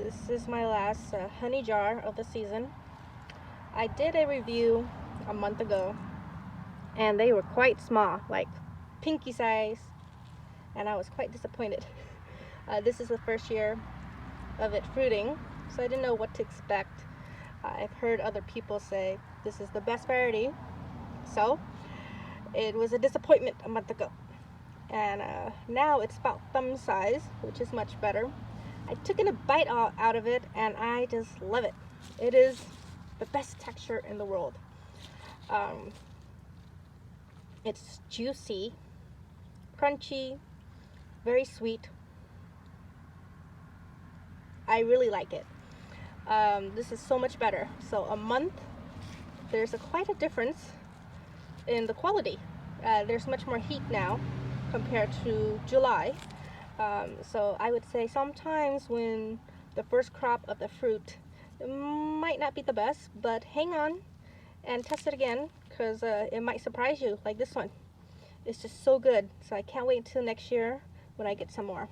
This is my last honey jar of the season. I did a review a month ago and they were quite small, like pinky size, and I was quite disappointed. This is the first year of it fruiting, so I didn't know what to expect. I've heard other people say this is the best variety, so it was a disappointment a month ago. And now it's about thumb size, which is much better. I took in a bite out of it and I just love it. It is the best texture in the world. It's juicy, crunchy, very sweet. I really like it. This is so much better. So a month, there's quite a difference in the quality. There's much more heat now compared to July. So I would say sometimes when the first crop of the fruit, it might not be the best, but hang on and test it again, because it might surprise you like this one. It's just so good. So I can't wait until next year when I get some more.